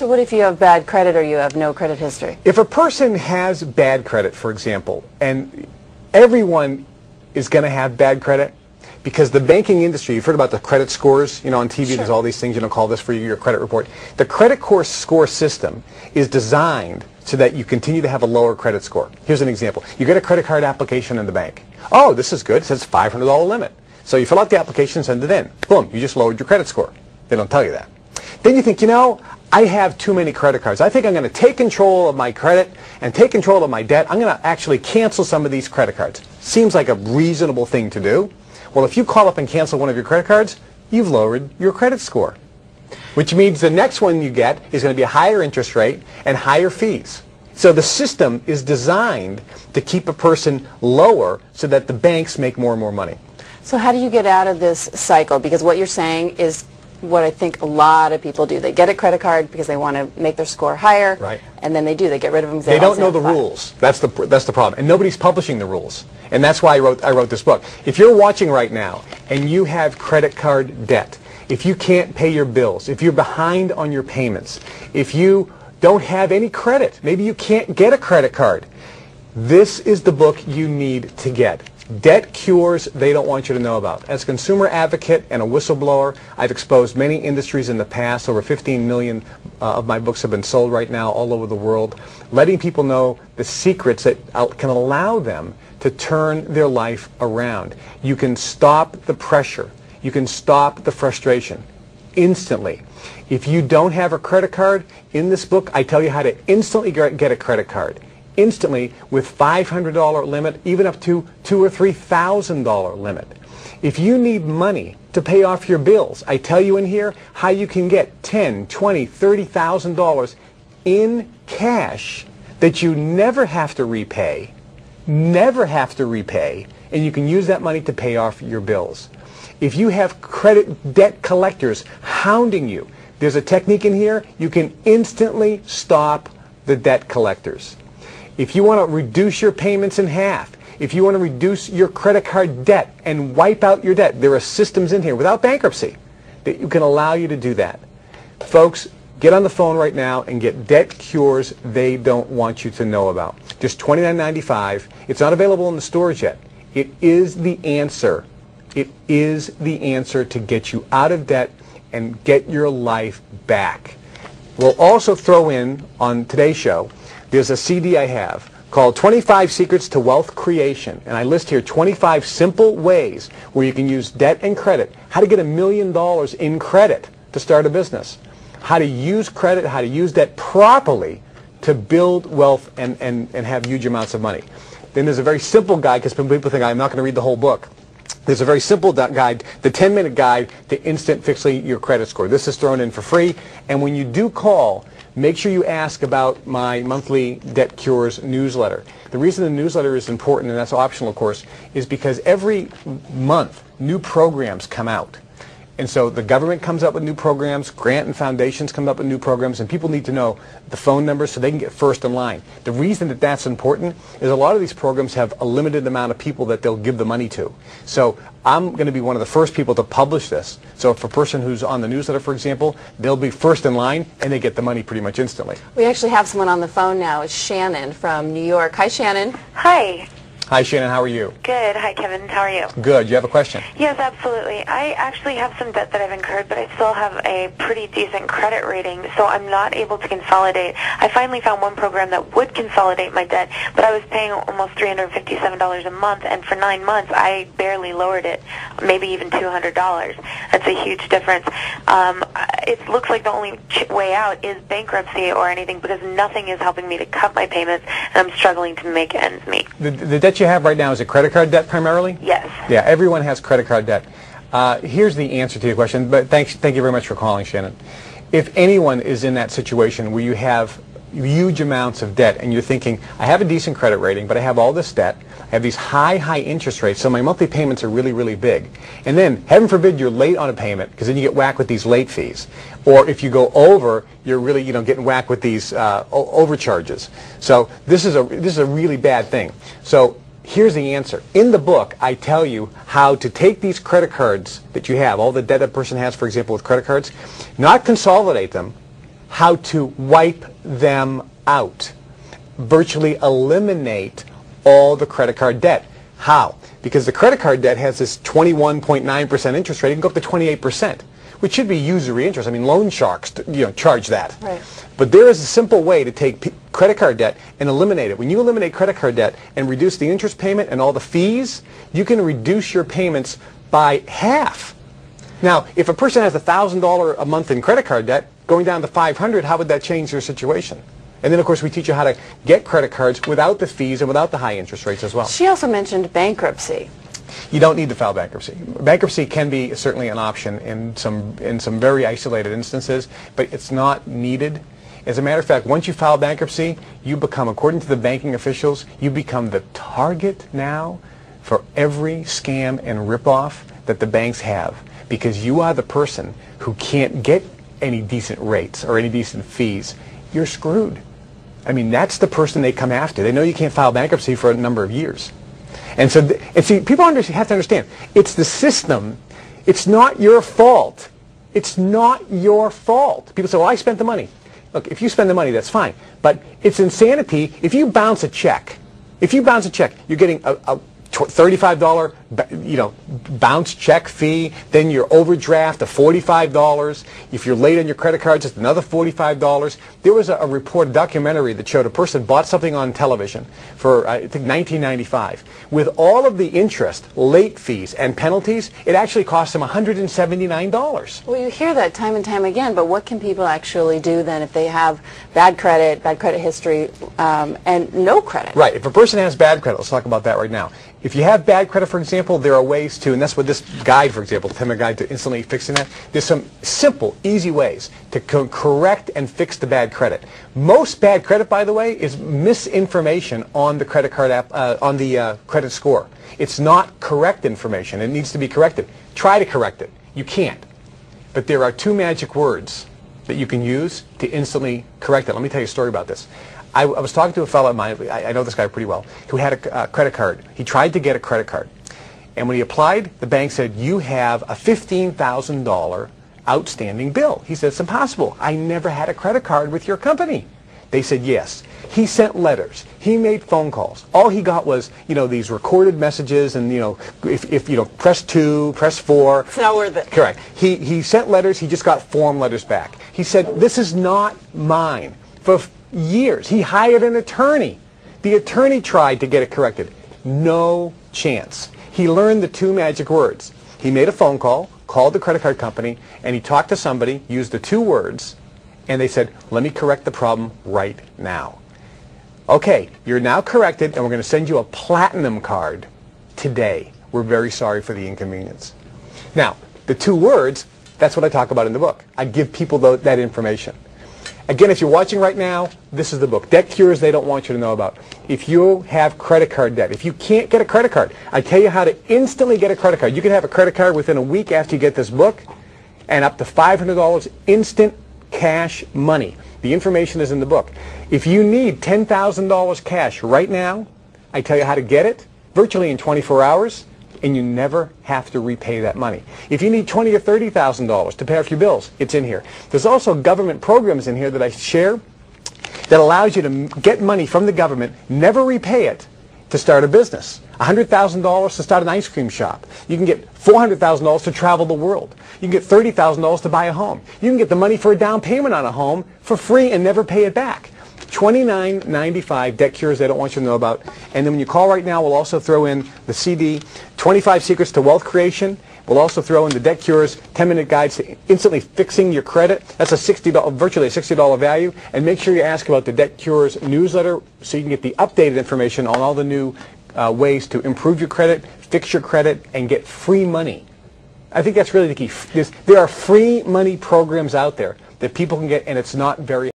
So what if you have bad credit or you have no credit history? If a person has bad credit, for example, and everyone is going to have bad credit, because the banking industry, you've heard about the credit scores, on TV, Sure. There's all these things, call this for your credit report. The credit score system is designed so that you continue to have a lower credit score. Here's an example. You get a credit card application in the bank. Oh, this is good. It says $500 limit. So you fill out the application, send it in. Boom, you just lowered your credit score. They don't tell you that. Then you think, I have too many credit cards. I think I'm going to take control of my credit and take control of my debt. I'm going to actually cancel some of these credit cards. Seems like a reasonable thing to do. Well, if you call up and cancel one of your credit cards, you've lowered your credit score, which means the next one you get is going to be a higher interest rate and higher fees. So the system is designed to keep a person lower so that the banks make more and more money. So how do you get out of this cycle? Because what you're saying is what I think a lot of people do. They get a credit card because they want to make their score higher, right. And then they get rid of them. They don't know the rules. That's the problem, and nobody's publishing the rules. And that's why I wrote this book. If you're watching right now and you have credit card debt, if you can't pay your bills, if you're behind on your payments, if you don't have any credit, maybe you can't get a credit card, this is the book you need to get. Debt cures they don't want you to know about. As a consumer advocate and a whistleblower, I've exposed many industries in the past. Over 15 million of my books have been sold right now all over the world, letting people know the secrets that can allow them to turn their life around. You can stop the pressure. You can stop the frustration instantly. If you don't have a credit card, in this book I tell you how to instantly get a credit card. Instantly with $500 limit, even up to $2,000 or $3,000 limit. If you need money to pay off your bills, I tell you in here how you can get $10,000, $20,000, $30,000 in cash that you never have to repay, and you can use that money to pay off your bills. If you have credit debt collectors hounding you, there's a technique in here. You can instantly stop the debt collectors. If you want to reduce your payments in half, if you want to reduce your credit card debt and wipe out your debt, there are systems in here without bankruptcy that you can allow you to do that. Folks, get on the phone right now and get debt cures they don't want you to know about. Just $29.95. It's not available in the stores yet. It is the answer. It is the answer to get you out of debt and get your life back. We'll also throw in on today's show, there's a CD I have called 25 Secrets to Wealth Creation, and I list here 25 simple ways where you can use debt and credit, how to get $1 million in credit to start a business, how to use credit, how to use debt properly to build wealth and have huge amounts of money. Then there's a very simple guide, because people think I'm not going to read the whole book. There's a very simple guide, the 10-minute guide to instant fixing your credit score. This is thrown in for free, and when you do call, make sure you ask about my monthly Debt Cures newsletter. The reason the newsletter is important, and that's optional of course, is because every month new programs come out. And so the government comes up with new programs, grant and foundations come up with new programs, and people need to know the phone numbers so they can get first in line. The reason that that's important is a lot of these programs have a limited amount of people that they'll give the money to. So I'm going to be one of the first people to publish this. So if a person who's on the newsletter, for example, they'll be first in line and they get the money pretty much instantly. We actually have someone on the phone now. It's Shannon from New York. Hi, Shannon. Hi. Hi, Shannon. How are you? Good. Hi, Kevin. How are you? Good. You have a question? Yes, absolutely. I actually have some debt that I've incurred, but I still have a pretty decent credit rating, so I'm not able to consolidate. I finally found one program that would consolidate my debt, but I was paying almost $357 a month, and for 9 months, I barely lowered it, maybe even $200. That's a huge difference. It looks like the only way out is bankruptcy or anything, because nothing is helping me to cut my payments, and I'm struggling to make ends meet. The debt you have right now, is it credit card debt primarily? Yes. Yeah, everyone has credit card debt. Here's the answer to your question, but thank you very much for calling, Shannon. If anyone is in that situation where you have huge amounts of debt and you're thinking, I have a decent credit rating, but I have all this debt, I have these high interest rates, so my monthly payments are really big. And then, heaven forbid, you're late on a payment, because then you get whacked with these late fees. Or if you go over, you're really getting whacked with these overcharges. So this is a really bad thing. So here's the answer. In the book, I tell you how to take these credit cards that you have, all the debt a person has, for example, with credit cards, not consolidate them, how to wipe them out, virtually eliminate all the credit card debt. How? Because the credit card debt has this 21.9% interest rate. It can go up to 28%, which should be usury interest. I mean, loan sharks, charge that. Right. But there is a simple way to take credit card debt and eliminate it. When you eliminate credit card debt and reduce the interest payment and all the fees, you can reduce your payments by half. Now, if a person has $1,000 a month in credit card debt, going down to $500, how would that change their situation? And then, of course, we teach you how to get credit cards without the fees and without the high interest rates as well. She also mentioned bankruptcy. You don't need to file bankruptcy. Bankruptcy can be certainly an option in some very isolated instances, but it's not needed. As a matter of fact, once you file bankruptcy, you become, according to the banking officials, you become the target now for every scam and ripoff that the banks have, because you are the person who can't get any decent rates or any decent fees. You're screwed. I mean, that's the person they come after. They know you can't file bankruptcy for a number of years. And so, see, people have to understand, it's the system. It's not your fault. It's not your fault. People say, well, I spent the money. Look, if you spend the money, that's fine. But it's insanity if you bounce a check. If you bounce a check, you're getting a $35 bounce check fee, then your overdraft of $45. If you're late on your credit card, just another $45. There was a report, a documentary that showed a person bought something on television for, I think, $19.95. With all of the interest, late fees, and penalties, it actually cost them $179. Well, you hear that time and time again, but what can people actually do then if they have bad credit history, and no credit? Right. If a person has bad credit, let's talk about that right now. If you have bad credit, for example, there are ways to, and that's what this guide, for example, the 10-minute guide to instantly fixing that, there's some simple, easy ways to correct and fix the bad credit. Most bad credit, by the way, is misinformation on the credit card app, on the credit score. It's not correct information. It needs to be corrected. Try to correct it. You can't. But there are two magic words that you can use to instantly correct it. Let me tell you a story about this. I was talking to a fellow of mine, I know this guy pretty well, who had a credit card. He tried to get a credit card. And when he applied, the bank said, you have a $15,000 outstanding bill. He said, it's impossible. I never had a credit card with your company. They said, yes. He sent letters. He made phone calls. All he got was, these recorded messages and, if press 2, press 4. It's not worth it. Correct. He sent letters. He just got form letters back. He said, this is not mine. For years, he hired an attorney. The attorney tried to get it corrected. No chance. He learned the two magic words. He made a phone call, called the credit card company, and he talked to somebody, used the two words, and they said, let me correct the problem right now. Okay, you're now corrected, and we're going to send you a platinum card today. We're very sorry for the inconvenience. Now, the two words, that's what I talk about in the book. I give people that information. Again, if you're watching right now, this is the book. Debt Cures They Don't Want You to Know About. If you have credit card debt, if you can't get a credit card, I tell you how to instantly get a credit card. You can have a credit card within a week after you get this book, and up to $500 instant cash money. The information is in the book. If you need $10,000 cash right now, I tell you how to get it virtually in 24 hours, and you never have to repay that money. If you need $20,000 or $30,000 to pay off your bills, it's in here. There's also government programs in here that I share that allows you to get money from the government, never repay it, to start a business. $100,000 to start an ice cream shop. You can get $400,000 to travel the world. You can get $30,000 to buy a home. You can get the money for a down payment on a home for free and never pay it back. $29.95, Debt Cures They Don't Want You to Know About. And then when you call right now, we'll also throw in the CD, 25 Secrets to Wealth Creation. We'll also throw in the Debt Cures 10-minute guides to instantly fixing your credit. That's virtually a $60 value. And make sure you ask about the Debt Cures newsletter so you can get the updated information on all the new ways to improve your credit, fix your credit, and get free money. I think that's really the key. There are free money programs out there that people can get, and it's not very